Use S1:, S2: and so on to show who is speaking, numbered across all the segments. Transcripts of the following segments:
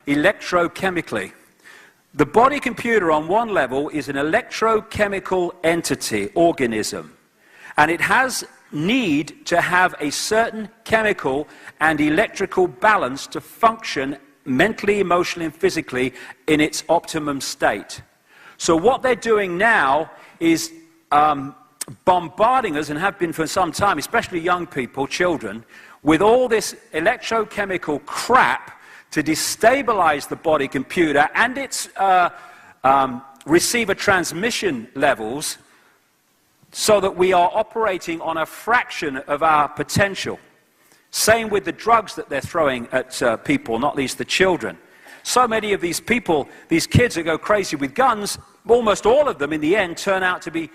S1: electrochemically. The body computer on one level is an electrochemical entity, organism, and it has need to have a certain chemical and electrical balance to function mentally, emotionally, and physically in its optimum state. So what they're doing now is bombarding us, and have been for some time, especially young people, children, with all this electrochemical crap to destabilize the body computer and its receiver transmission levels, so that we are operating on a fraction of our potential. Same with the drugs that they're throwing at people, not least the children. So many of these people, these kids that go crazy with guns, almost all of them in the end turn out to be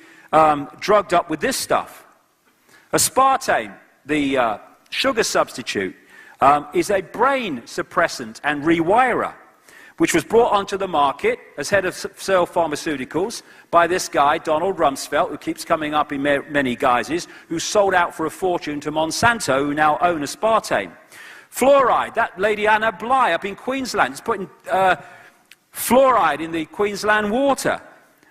S1: drugged up with this stuff. Aspartame, the sugar substitute, is a brain suppressant and rewirer, which was brought onto the market as head of Searle Pharmaceuticals by this guy, Donald Rumsfeld, who keeps coming up in many guises, who sold out for a fortune to Monsanto, who now own aspartame. Fluoride, that lady Anna Bligh up in Queensland is putting fluoride in the Queensland water.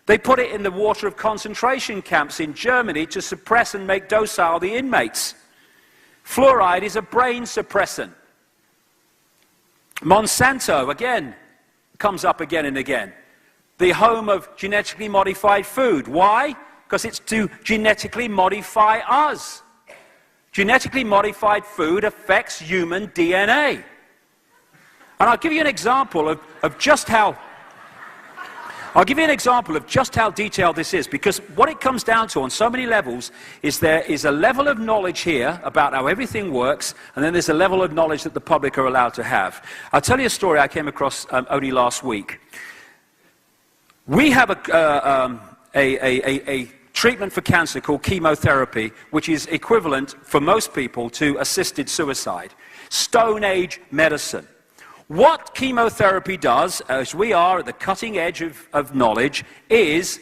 S1: They put it in the water of concentration camps in Germany to suppress and make docile the inmates. Fluoride is a brain suppressant. Monsanto, again, comes up again and again. The home of genetically modified food. Why? Because it's to genetically modify us. Genetically modified food affects human DNA. And I'll give you an example of just how detailed this is, because what it comes down to on so many levels is there is a level of knowledge here about how everything works, and then there's a level of knowledge that the public are allowed to have. I'll tell you a story I came across only last week. We have a treatment for cancer called chemotherapy, which is equivalent for most people to assisted suicide. Stone Age medicine. What chemotherapy does, as we are at the cutting edge of knowledge, is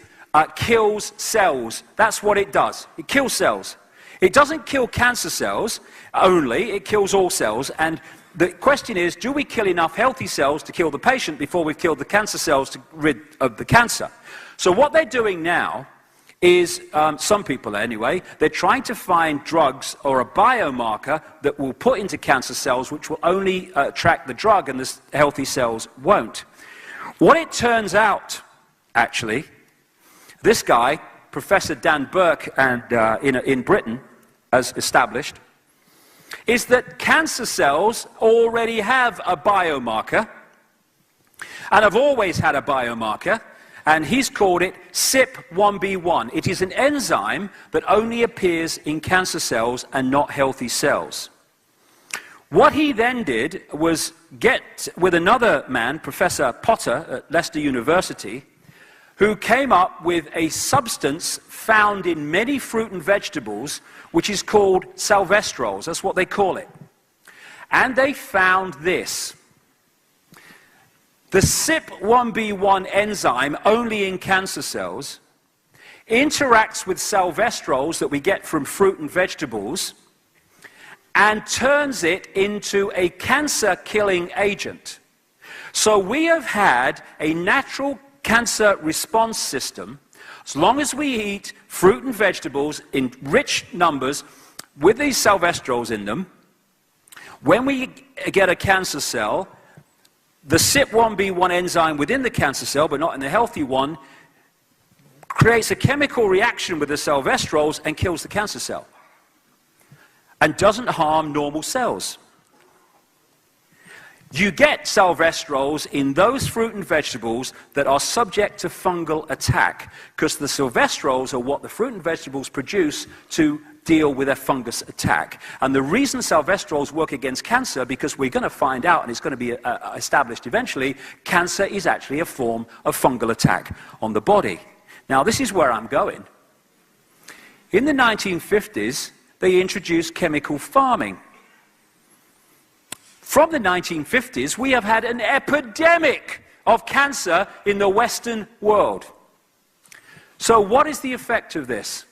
S1: kills cells. That's what it does. It kills cells. It doesn't kill cancer cells only, it kills all cells. And the question is, do we kill enough healthy cells to kill the patient before we've killed the cancer cells to rid of the cancer? So what they're doing now is, some people anyway, they're trying to find drugs or a biomarker that will put into cancer cells which will only track the drug and the healthy cells won't. What it turns out, actually, this guy, Professor Dan Burke, and in Britain, has established, is that cancer cells already have a biomarker, and have always had a biomarker, and he's called it CYP1B1. It is an enzyme that only appears in cancer cells and not healthy cells. What he then did was get with another man, Professor Potter at Leicester University, who came up with a substance found in many fruit and vegetables, which is called salvestrols. That's what they call it. And they found this. The CYP1B1 enzyme, only in cancer cells, interacts with salvestrols that we get from fruit and vegetables and turns it into a cancer-killing agent. So we have had a natural cancer response system. As long as we eat fruit and vegetables in rich numbers with these salvestrols in them, when we get a cancer cell, the CYP1B1 enzyme within the cancer cell, but not in the healthy one, creates a chemical reaction with the salvestrols and kills the cancer cell, and doesn't harm normal cells. You get salvestrols in those fruit and vegetables that are subject to fungal attack, because the salvestrols are what the fruit and vegetables produce to deal with a fungus attack. And the reason salvestrols work against cancer, because we're going to find out, and it's going to be established eventually, cancer is actually a form of fungal attack on the body. Now, this is where I'm going. In the 1950s, they introduced chemical farming. From the 1950s, we have had an epidemic of cancer in the Western world. So what is the effect of this?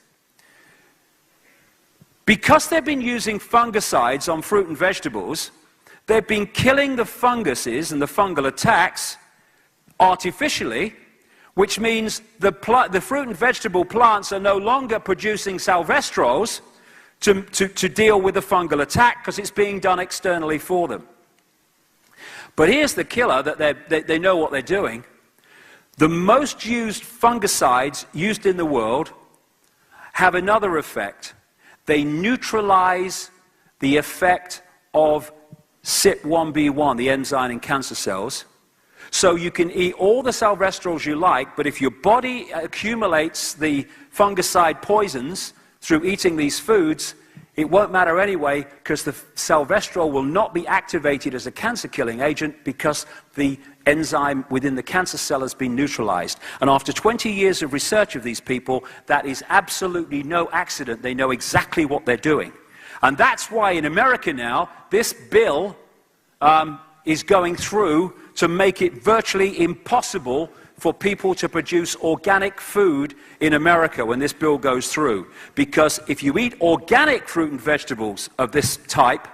S1: Because they've been using fungicides on fruit and vegetables, they've been killing the funguses and the fungal attacks artificially, which means the fruit and vegetable plants are no longer producing salvestrols to deal with the fungal attack because it's being done externally for them. But here's the killer, that they know what they're doing. The most used fungicides used in the world have another effect. They neutralize the effect of CYP1B1, the enzyme in cancer cells. So you can eat all the salvestrols you like, but if your body accumulates the fungicide poisons through eating these foods, it won't matter anyway, because the salvestrol will not be activated as a cancer-killing agent because the enzyme within the cancer cell has been neutralized. And after 20 years of research of these people, that is absolutely no accident. They know exactly what they're doing. And that's why in America now, this bill is going through to make it virtually impossible for people to produce organic food in America when this bill goes through. Because if you eat organic fruit and vegetables of this type,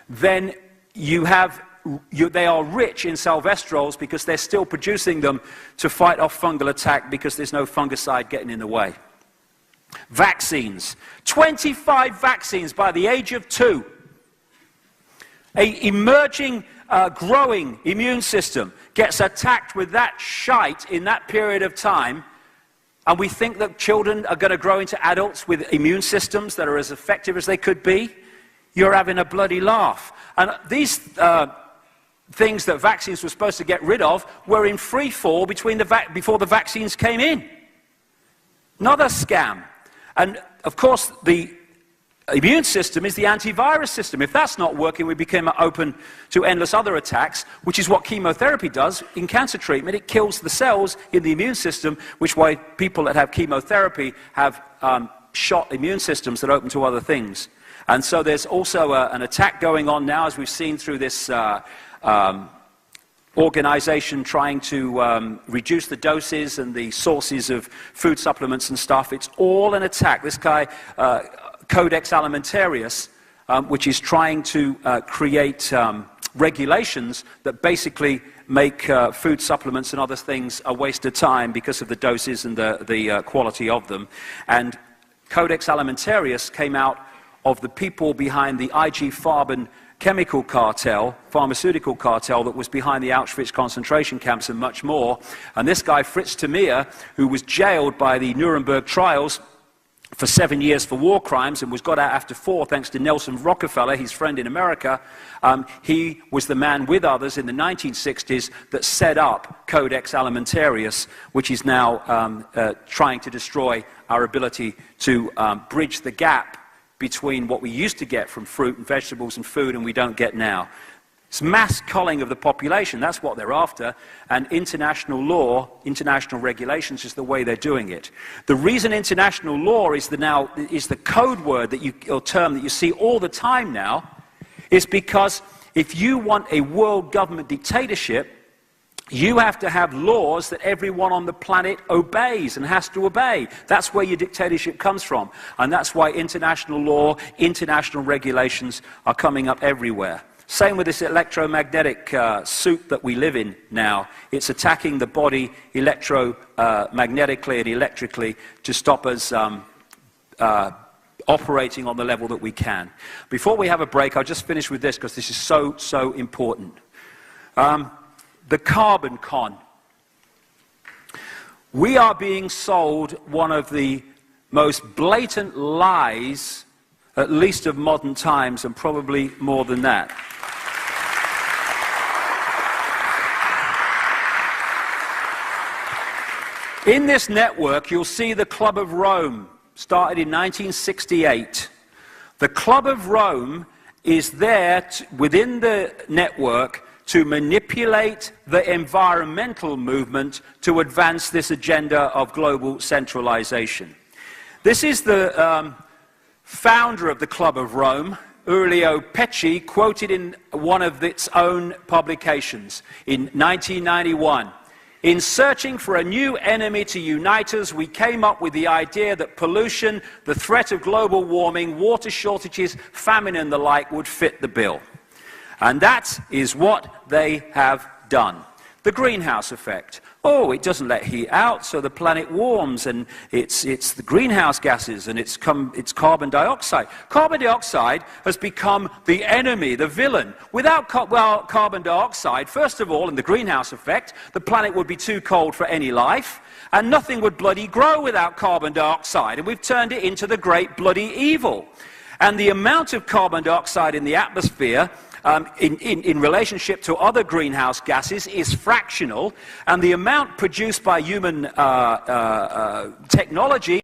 S1: then they are rich in salvestrols because they're still producing them to fight off fungal attack because there's no fungicide getting in the way. Vaccines. 25 vaccines by the age of 2. An emerging, growing immune system gets attacked with that shite in that period of time, and we think that children are going to grow into adults with immune systems that are as effective as they could be. You're having a bloody laugh. And these things that vaccines were supposed to get rid of were in free fall before the vaccines came in. Another scam. And of course, the immune system is the antivirus system. If that's not working, we become open to endless other attacks, which is what chemotherapy does in cancer treatment. It kills the cells in the immune system, which is why people that have chemotherapy have shot immune systems that are open to other things. And so there's also an attack going on now, as we've seen through this organization trying to reduce the doses and the sources of food supplements and stuff. It's all an attack. This guy, Codex Alimentarius, which is trying to create regulations that basically make food supplements and other things a waste of time because of the doses and the quality of them. And Codex Alimentarius came out of the people behind the IG Farben chemical cartel, pharmaceutical cartel that was behind the Auschwitz concentration camps and much more. And this guy, Fritz Tamiya, who was jailed by the Nuremberg trials for 7 years for war crimes and was got out after 4 thanks to Nelson Rockefeller, his friend in America. He was the man with others in the 1960s that set up Codex Alimentarius, which is now trying to destroy our ability to bridge the gap between what we used to get from fruit and vegetables and food and we don't get now. It's mass culling of the population. That's what they're after. And international law, international regulations is the way they're doing it. The reason international law is the code word or term that you see all the time now is because if you want a world government dictatorship, you have to have laws that everyone on the planet obeys and has to obey. That's where your dictatorship comes from. And that's why international law, international regulations are coming up everywhere. Same with this electromagnetic soup that we live in now. It's attacking the body electromagnetically and electrically to stop us operating on the level that we can. Before we have a break, I'll just finish with this because this is so important. The carbon con. We are being sold one of the most blatant lies, at least of modern times, and probably more than that. In this network, you'll see the Club of Rome, started in 1968. The Club of Rome is there within the network to manipulate the environmental movement to advance this agenda of global centralization. This is the founder of the Club of Rome, Giulio Pecci, quoted in one of its own publications in 1991. In searching for a new enemy to unite us, we came up with the idea that pollution, the threat of global warming, water shortages, famine and the like would fit the bill. And that is what they have done. The greenhouse effect. Oh, it doesn't let heat out, so the planet warms, and it's the greenhouse gases, and it's carbon dioxide. Carbon dioxide has become the enemy, the villain. Without carbon dioxide, first of all, in the greenhouse effect, the planet would be too cold for any life, and nothing would bloody grow without carbon dioxide, and we've turned it into the great bloody evil. And the amount of carbon dioxide in the atmosphere in relationship to other greenhouse gases is fractional, and the amount produced by human technology